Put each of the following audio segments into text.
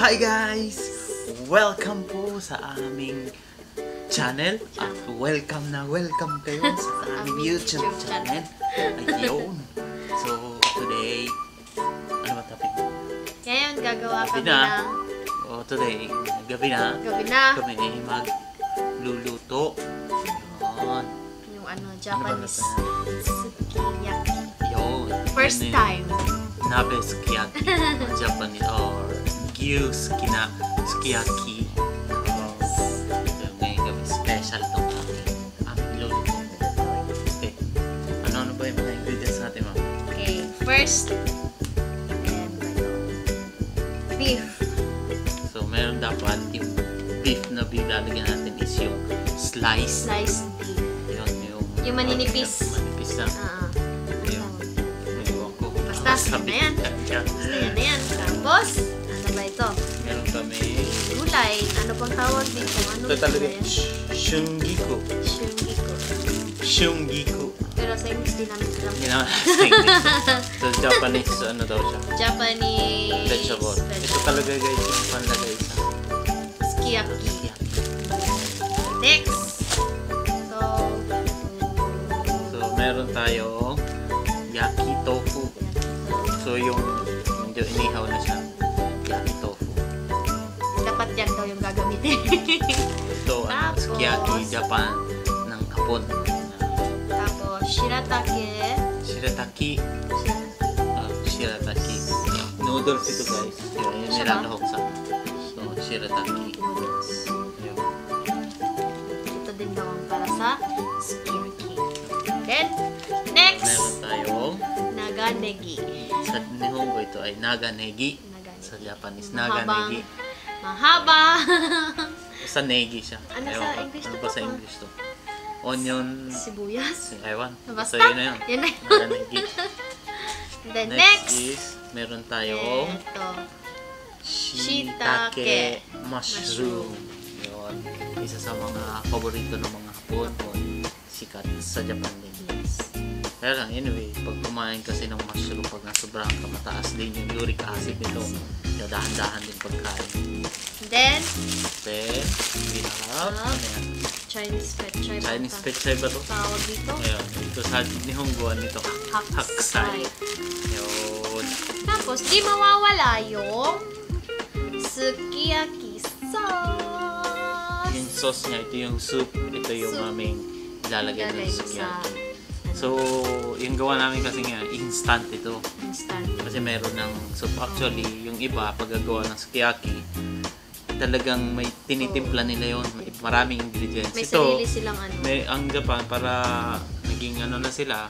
Hi guys! Welcome po sa aming channel at welcome kayo sa aming YouTube channel. Ayun! So, today, ano ba topic? Ngayon, gagawa kami ng... today, gabi na. Kami ay magluluto. Ayun. Yung Japanese sukiyaki. Ayun. First time. Nabe sukiyaki. Japanese or sukiyaki. Ngayon gabi special itong aming luluto. Okay. Ano ba yung mga ingredients natin, ma'am? Okay. First, beef. So, meron dapat yung beef na lalagyan natin is yung sliced Sliced beef. Yung maninipis. Manipis na. Basta, yan na yan. Basta yan. Tapos, ano ba ito? Meron kami Gulay. Ano pang tawag dito? Ano ito talaga yan? shungiku. Pero sa English din namin sila. Hindi naman sa English. So, Japanese, ano daw siya? Japanese Vegetable. Ito talaga guys, yung panlagay sa sukiyaki. Next. So, meron tayong yaki tofu. So, yung medyo inihaw na siya. Yaki tofu. Dapat yan daw yung gagamitin. Ito, sukiyaki Japan ng kapon. Tapos, shiratake. Shirataki. Noodles ito guys. Yung nilalahok sa. So, shirataki. Ayun. Ito din daw ang para sa sukiyaki. Then, next. Meron tayong Naganegi. sa Nihongo ito ay naganegi. Sa Japanese, naganegi. Mahaba. Sa negi siya. Ano sa English ano to ba sa pa? English to? Onion. Sibuyas. Ewan. Basta, So, yun na yun. yun na yun. Naganegi. Then, Next next. is, meron tayong Ito. shiitake mushroom. Yun. Isa sa mga paborito ng mga Hapon o sikat sa Japan din. Kaya lang, anyway, pag kumain kasi ng mushroom, pag nasobrahan ka, mataas din yung uric acid nito. Kaya dahan-dahan din pagkain. Then, We have, ano yan? Chinese pechay. Chinese pechay ba ito? Tawag dito? Ayun, ito sa Nihongoan nito. Haksai. Yun. Tapos, di mawawala yung sukiyaki sauce. Yung sauce niya, ito yung soup. Ito yung aming ilalagay ng sukiyaki. So, yung gawa namin kasi nga, instant ito. Instant. Kasi meron ng soup. Actually, yung iba, pag gagawa ng sukiyaki, talagang may tinitimpla nila yun. May maraming ingredients. May sarili silang ano. Ang Japan, para naging ano na sila,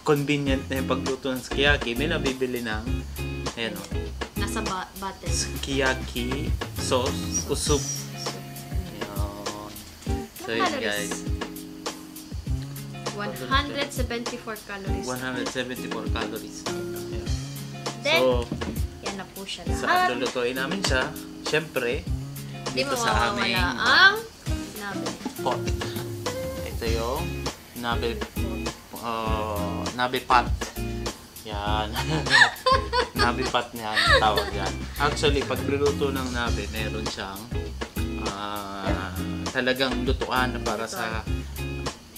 convenient na yung pagluto ng sukiyaki, may nabibili ng, ayan o, Nasa bottle. sukiyaki sauce o soup. Ayan. So, yun guys. 174 calories. 174 calories. Ayan. Then, So, yan na po siya sa lahat. lulutuin namin siya, syempre, Di dito sa aming mawawala ang nabe. pot. Ito yung nabe pot. Yan. Nabe pot niya ang tawag yan. Actually, pag luluto ng nabe, meron siyang talagang lutuan na para sa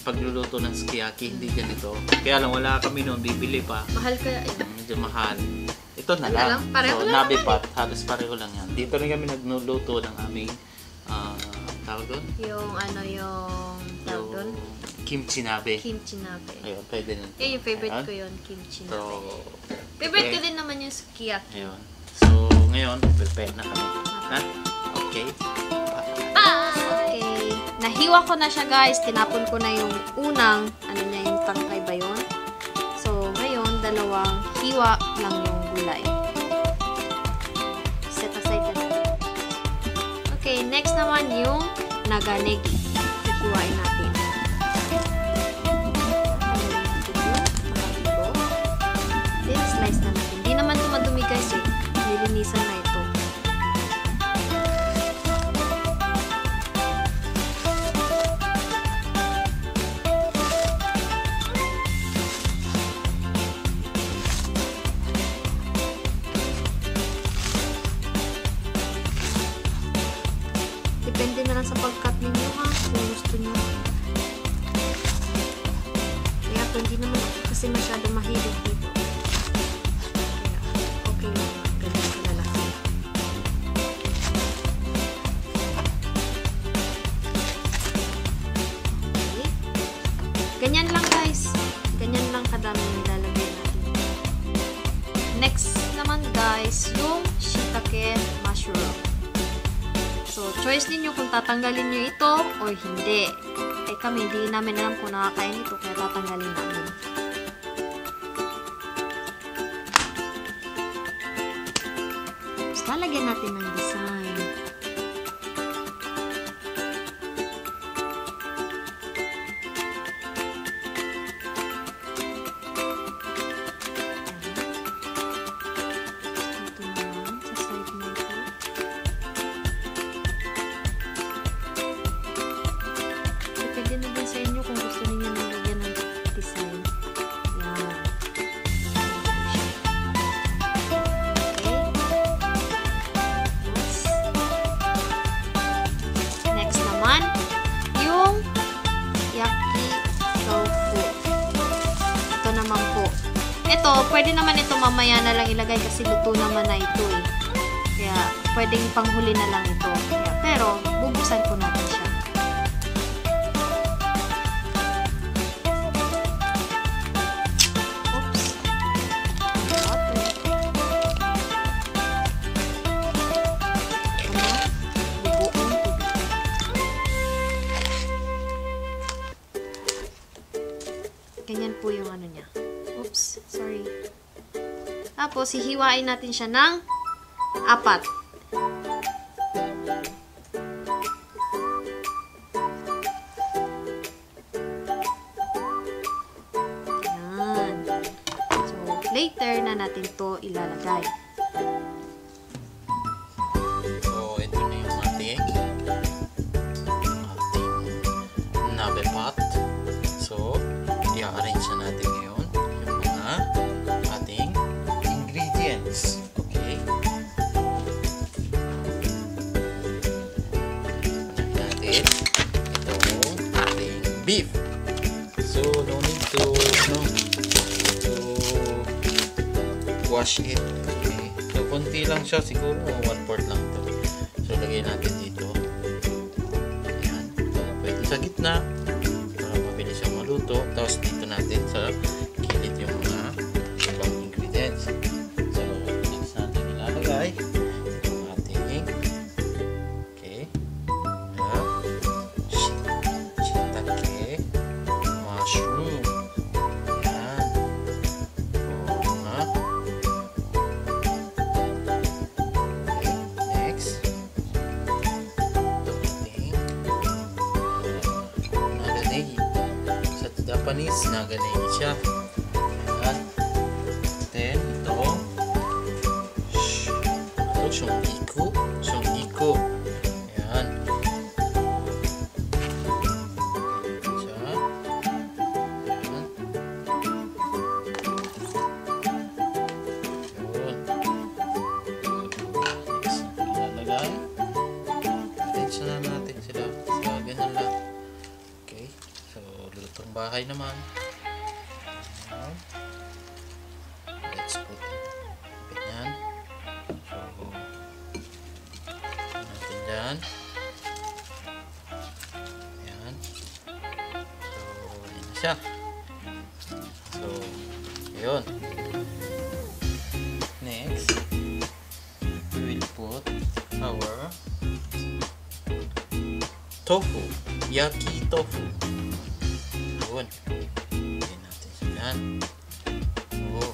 pagluluto ng sukiyaki, hindi ganito. Kaya lang, wala kami noon, bibili pa. Mahal kaya yun. Medyo mahal. Ito na Ano lang. lang? Pareho So, lang nabe naman pot, halos pareho lang yan. Dito rin kami nagluluto ng aming tawag doon? Yung tawag doon? Kimchi nabe. Kimchi nabe. Ayun, pwede nun. Yan yung favorite Ayan. ko yun, kimchi So, nabe. Favorite ko din naman yung sukiyaki. ayun. So, ngayon, prepare na kami. Ha? Okay. Okay. Nahiwa ko na siya guys. Tinapon ko na yung unang, ano niya, yung tangkay ba yun? So, ngayon, dalawang hiwa lang yung gulay. Set aside na natin. Okay, next naman yung naganegi. Hiwain natin. Then, slice na natin. Hindi naman ito madumi guys eh. Nilinisan na ito. Depende na lang sa pag-cut ninyo ha, kung gusto nyo. Kaya ito, hindi naman ako kasi masyado mahilig dito. Kaya, okay lang. Ganyan kalalaki. Okay. Ganyan lang guys. Ganyan lang kadami nilalagay natin. Next naman guys, yung shiitake mushroom. So, choice ninyo kung tatanggalin nyo ito or hindi. Eh kami, hindi namin alam kung nakakain ito, kaya tatanggalin namin. Tapos, lalagyan natin ng design. Ito naman, sa side na ito. Depende na din sa inyo kung gusto niyo nang lagyan ng design. Yan. Okay. Next naman, yung yaki tofu. Ito naman po. Ito, pwede naman ito mamaya na lang ilagay kasi luto naman na ito eh. Kaya, pwedeng panghuli na lang ito. Kaya, pero, bubuksan po natin siya. Ganyan po yung ano niya. Oops, sorry. Tapos, hihiwain natin siya ng 4. Yan. So, later na natin to ilalagay. So, ito na yung ating nabe pot. So, i-arrange na natin ngayon yung mga ating ingredients. Okay? Natin itong ating beef. So, no need to wash it. Okay? So, konti lang siya. Siguro 1/4 lang to. So, lagay natin dito. Ayan. So, pwede sa gitna. Luto, tapos dito natin sa gilid yung mga ibang ingredients. So, next natin ilalagay yung ating okay, shiitake mushroom. Yan. Okay, next ito ating naganegi. Japanese na ganyan siya. Ayan. Then, ito shongiku. Ayan. Siya. Ayan. Yun. Next, ilalagay. Attention na natin sila. So, ganyan lang. Okay. So, lutong bahay naman. Let's put ganyan. So, natin dyan. Ayan. So, yan na siya. So, yun. Next, we will put our tofu. Yaki tofu. Yun. Lagyan natin siya dyan. Oh,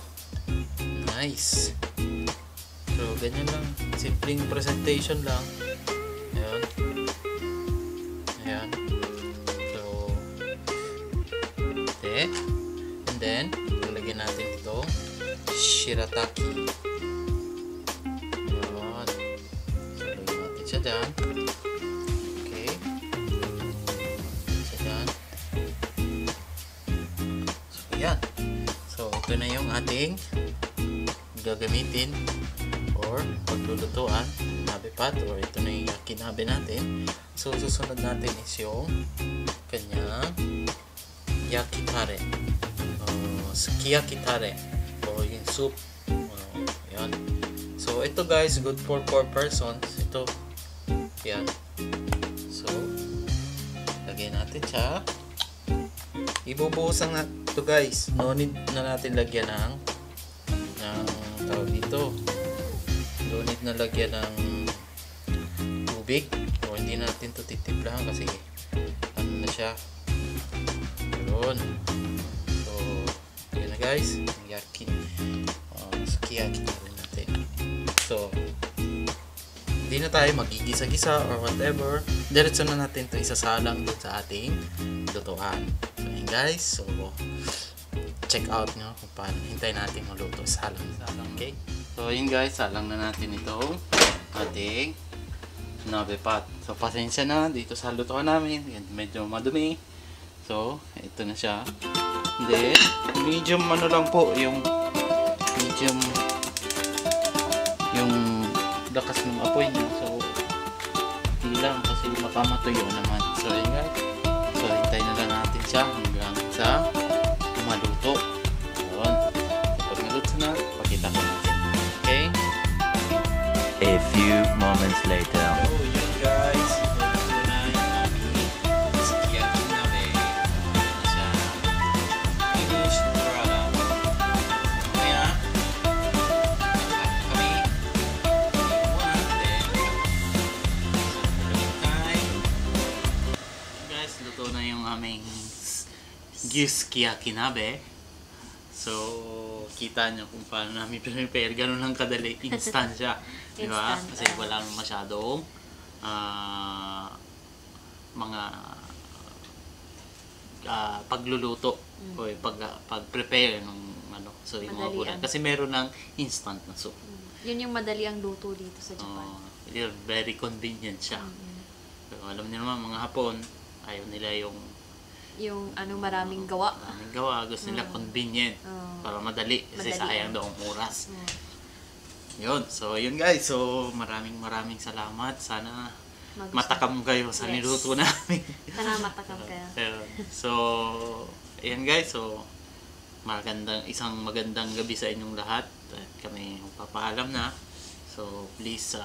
nice. So, ganyan lang. Simpleng presentation lang. Ayan. Ayan. So, okay. And then, lalagyan natin ito shirataki. Ayan. So, lagyan natin siya dyan. Okay. Siya dyan. So, ayan. So, ito na yung ating gagamitin or paglulutuan nabe pot or ito na yung yakinabe natin. So susunod natin is yung kanyang yakitare o sukiyaki tare o yung soup. Yan. So ito guys, good for 4 persons. Ito. Yan. So lagyan natin siya. Ibubuhusan na ito guys. No need na natin lagyan ng tawag dito. No need na lagyan ng tubig. O hindi natin ito titiplahan kasi ano na siya. Yun. So yun na guys. Sukiyaki na rin natin. So hindi na tayo magigisa-gisa or whatever. Diretso na natin ito isasalang doon sa ating lutuan. So yun guys. So check out nyo kung paano hintayin natin maluto. Salang. Okay? So yun guys, salang na natin itong ating nabe pot. So pasensya na dito sa lutuan namin. Medyo madumi. So ito na siya. Then medium ano lang po yung medium yung lakas ng apoy niya. So hindi lang kasi mapamatuyo naman. So yun guys. So hintayin na lang natin siya hanggang sa maluto. Yun. Pag naluto na, pakita ko natin. Okay? A few moments later. So, yun guys. Naluto na yung aming sukiyaki nabe. Ano siya? Finished product. Kaya, kami muna. Then, guys, luto na yung aming sukiyaki nabe. So, kita nyo kung paano namin prepare. Ganun lang kadali. Instant siya. Diba? Instant, Kasi wala masyadong mga pagluluto o pag-prepare ng ano. So, yung mga gulay. Kasi meron ng instant na soup. Yun yung madali ang luto dito sa Japan. Very convenient siya. So, alam niyo naman, mga Hapon, ayaw nila yung maraming gawa. Maraming gawa. Gusto nila convenient. Para madali. Kasi sayang daw ang oras. Yun. So, yun guys. So, maraming salamat. Sana matakam kayo sa niluto namin. Sana matakam kayo. So, ayan guys. So, isang magandang gabi sa inyong lahat. At kami papaalam na. So, please,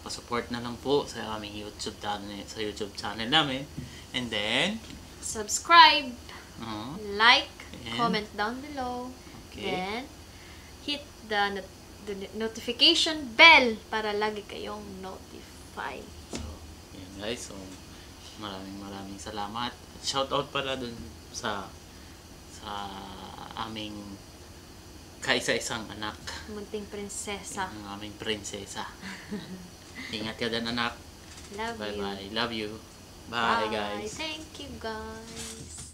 pasupport na lang po sa aming YouTube channel namin. And then, subscribe, like, and comment down below, then hit the notification bell para lagi kayong notify. So, yun guys. So, maraming salamat. Shoutout pala dun sa aming kaisa-isang anak. Munting prinsesa. Ang aming prinsesa. Ingat ka din anak. Love you. Bye-bye. Love you. Bye guys. Thank you guys.